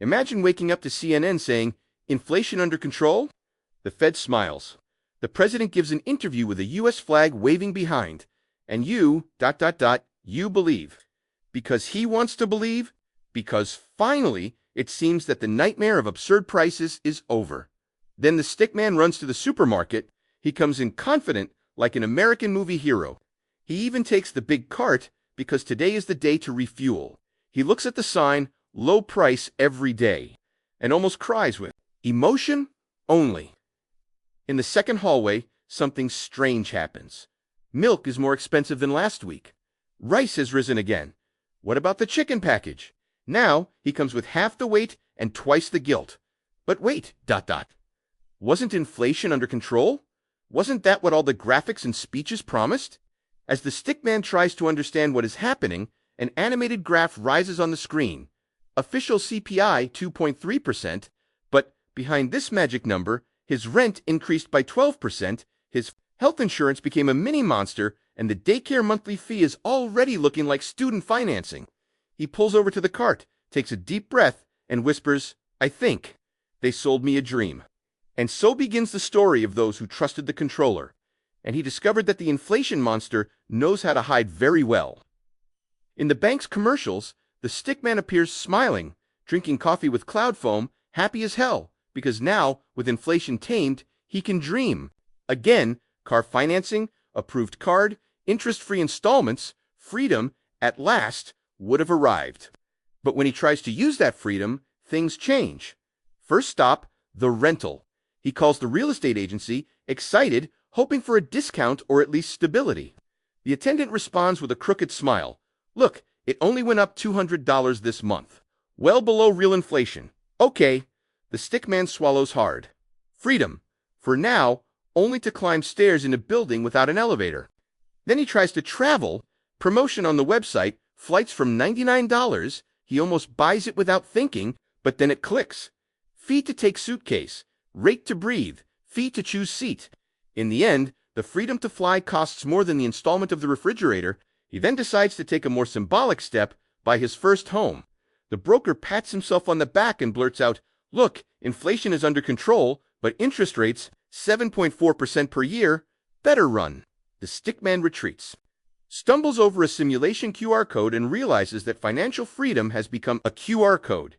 Imagine waking up to CNN saying, "Inflation under control?" The Fed smiles. The president gives an interview with a U.S. flag waving behind. And you believe. Because he wants to believe? Because finally, it seems that the nightmare of absurd prices is over. Then the stickman runs to the supermarket. He comes in confident, like an American movie hero. He even takes the big cart, because today is the day to refuel. He looks at the sign, "Low price every day," and almost cries with emotion only. In the second hallway, something strange happens. Milk is more expensive than last week. Rice has risen again. What about the chicken package? Now he comes with half the weight and twice the guilt. But wait, ... Wasn't inflation under control? Wasn't that what all the graphics and speeches promised? As the stickman tries to understand what is happening, an animated graph rises on the screen. Official CPI 2.3%, but behind this magic number, his rent increased by 12%, his health insurance became a mini monster, and the daycare monthly fee is already looking like student financing. He pulls over to the cart, takes a deep breath, and whispers, "I think they sold me a dream." And so begins the story of those who trusted the controller. And he discovered that the inflation monster knows how to hide very well. In the bank's commercials, the stickman appears smiling, drinking coffee with cloud foam, happy as hell, because now, with inflation tamed, he can dream. Again, car financing, approved card, interest-free installments, freedom, at last, would have arrived. But when he tries to use that freedom, things change. First stop, the rental. He calls the real estate agency, excited, hoping for a discount or at least stability. The attendant responds with a crooked smile. "Look, it only went up $200 this month. Well below real inflation. Okay." The stickman swallows hard. Freedom. For now, only to climb stairs in a building without an elevator. Then he tries to travel. Promotion on the website, flights from $99. He almost buys it without thinking, but then it clicks. Fee to take suitcase. Rate to breathe. Fee to choose seat. In the end, the freedom to fly costs more than the installment of the refrigerator. He then decides to take a more symbolic step, buy his first home. The broker pats himself on the back and blurts out, "Look, inflation is under control, but interest rates, 7.4% per year, better run." The stickman retreats, stumbles over a simulation QR code and realizes that financial freedom has become a QR code.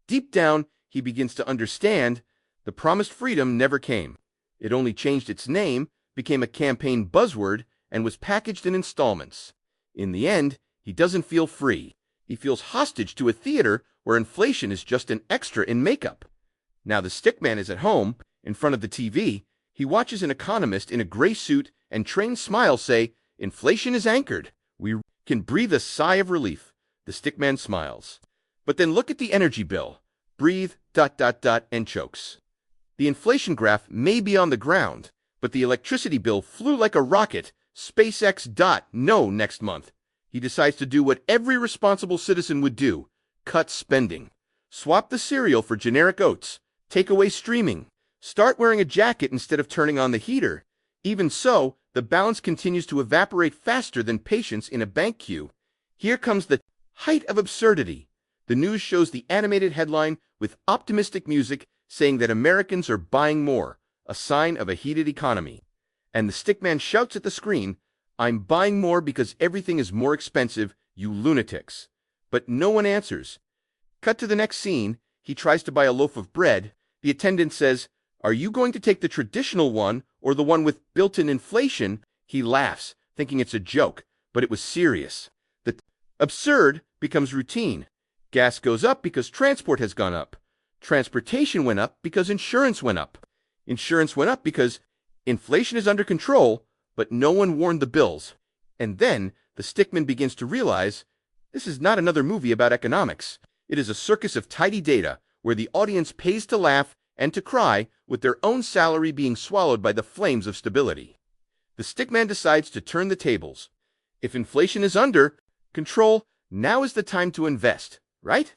Deep down, he begins to understand the promised freedom never came. It only changed its name, became a campaign buzzword, and was packaged in installments. In the end, he doesn't feel free. He feels hostage to a theater where inflation is just an extra in makeup. Now the stickman is at home, in front of the TV. He watches an economist in a gray suit and trained smile say, "Inflation is anchored. We can breathe a sigh of relief." The stickman smiles. But then look at the energy bill. Breathe, ... and chokes. The inflation graph may be on the ground, but the electricity bill flew like a rocket. SpaceX ... no next month. He decides to do what every responsible citizen would do. Cut spending. Swap the cereal for generic oats. Take away streaming. Start wearing a jacket instead of turning on the heater. Even so, the balance continues to evaporate faster than patience in a bank queue. Here comes the height of absurdity. The news shows the animated headline with optimistic music saying that Americans are buying more, a sign of a heated economy. And the stickman shouts at the screen, "I'm buying more because everything is more expensive, you lunatics." But no one answers. Cut to the next scene. He tries to buy a loaf of bread. The attendant says, "Are you going to take the traditional one or the one with built-in inflation?" He laughs, thinking it's a joke, but it was serious. The absurd becomes routine. Gas goes up because transport has gone up. Transportation went up because insurance went up. Insurance went up because inflation is under control, but no one warned the bills. And then the stickman begins to realize this is not another movie about economics. It is a circus of tidy data where the audience pays to laugh and to cry with their own salary being swallowed by the flames of stability. The stickman decides to turn the tables. If inflation is under control, now is the time to invest, right?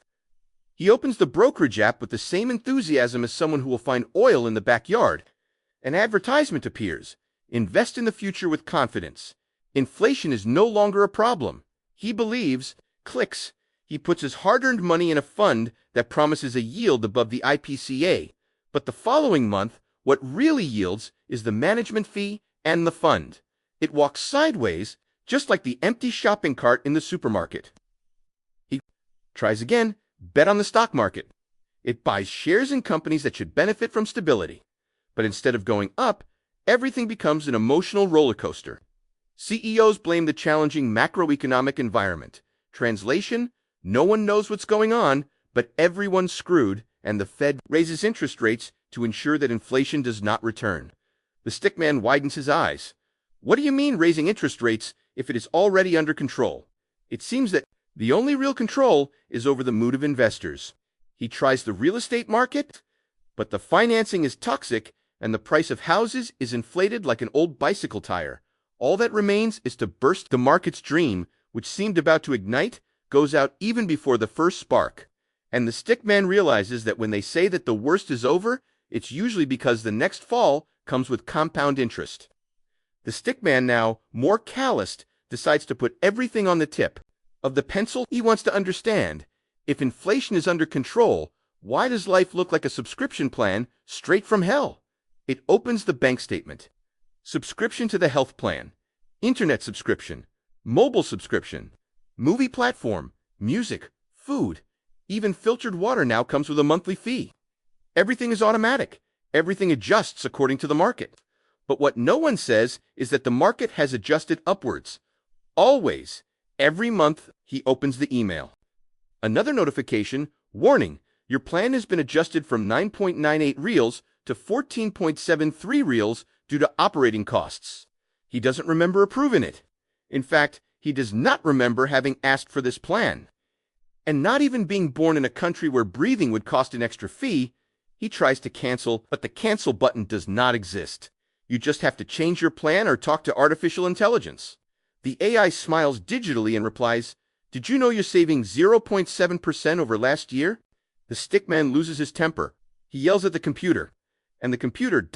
He opens the brokerage app with the same enthusiasm as someone who will find oil in the backyard. An advertisement appears. Invest in the future with confidence. Inflation is no longer a problem. He believes, clicks. He puts his hard-earned money in a fund that promises a yield above the IPCA, but the following month, what really yields is the management fee and the fund. It walks sideways, just like the empty shopping cart in the supermarket. He tries again, bet on the stock market. It buys shares in companies that should benefit from stability. But instead of going up, everything becomes an emotional roller coaster. CEOs blame the challenging macroeconomic environment. Translation: no one knows what's going on, but everyone's screwed, and the Fed raises interest rates to ensure that inflation does not return. The stickman widens his eyes. What do you mean raising interest rates if it is already under control? It seems that the only real control is over the mood of investors. He tries the real estate market, but the financing is toxic and the price of houses is inflated like an old bicycle tire. All that remains is to burst the market's dream, which seemed about to ignite, goes out even before the first spark. And the stickman realizes that when they say that the worst is over, it's usually because the next fall comes with compound interest. The stickman, now more calloused, decides to put everything on the tip of the pencil. He wants to understand, if inflation is under control, why does life look like a subscription plan straight from hell? It opens the bank statement. Subscription to the health plan, internet subscription, mobile subscription, movie platform, music, food, even filtered water now comes with a monthly fee. Everything is automatic. Everything adjusts according to the market. But what no one says is that the market has adjusted upwards. Always. Every month, he opens the email. Another notification: warning, your plan has been adjusted from 9.98 reals to 14.73 reals due to operating costs. He doesn't remember approving it. In fact, he does not remember having asked for this plan. And not even being born in a country where breathing would cost an extra fee, he tries to cancel, but the cancel button does not exist. You just have to change your plan or talk to artificial intelligence. The AI smiles digitally and replies, "Did you know you're saving 0.7% over last year?" The stickman loses his temper. He yells at the computer, and the computer ...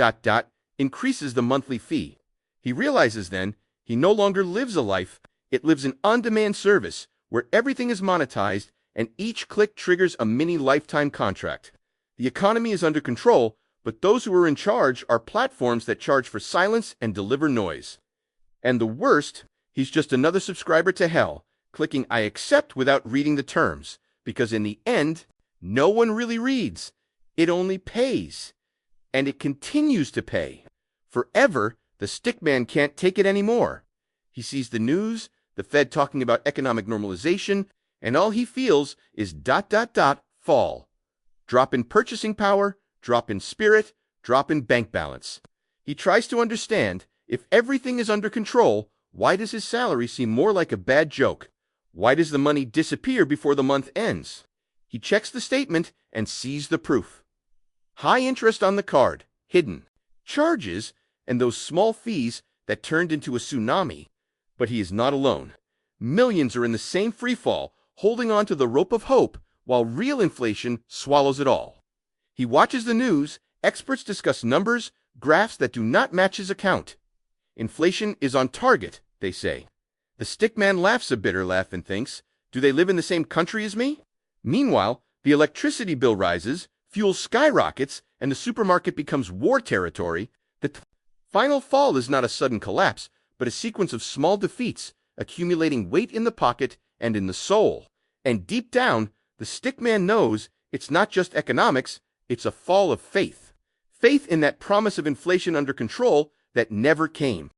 increases the monthly fee. He realizes then he no longer lives a life, it lives an on-demand service where everything is monetized and each click triggers a mini lifetime contract. The economy is under control, but those who are in charge are platforms that charge for silence and deliver noise. And the worst, he's just another subscriber to hell, clicking "I accept" without reading the terms, because in the end, no one really reads. It only pays. And it continues to pay. Forever, the stickman can't take it anymore. He sees the news, the Fed talking about economic normalization, and all he feels is ... fall. Drop in purchasing power, drop in spirit, drop in bank balance. He tries to understand, if everything is under control, why does his salary seem more like a bad joke? Why does the money disappear before the month ends? He checks the statement and sees the proof. High interest on the card, hidden. Charges, and those small fees that turned into a tsunami. But he is not alone. Millions are in the same freefall, holding on to the rope of hope, while real inflation swallows it all. He watches the news, experts discuss numbers, graphs that do not match his account. Inflation is on target, they say. The stickman laughs a bitter laugh and thinks, do they live in the same country as me? Meanwhile, the electricity bill rises, fuel skyrockets, and the supermarket becomes war territory. The final fall is not a sudden collapse, but a sequence of small defeats, accumulating weight in the pocket and in the soul. And deep down, the stickman knows it's not just economics, it's a fall of faith. Faith in that promise of inflation under control that never came.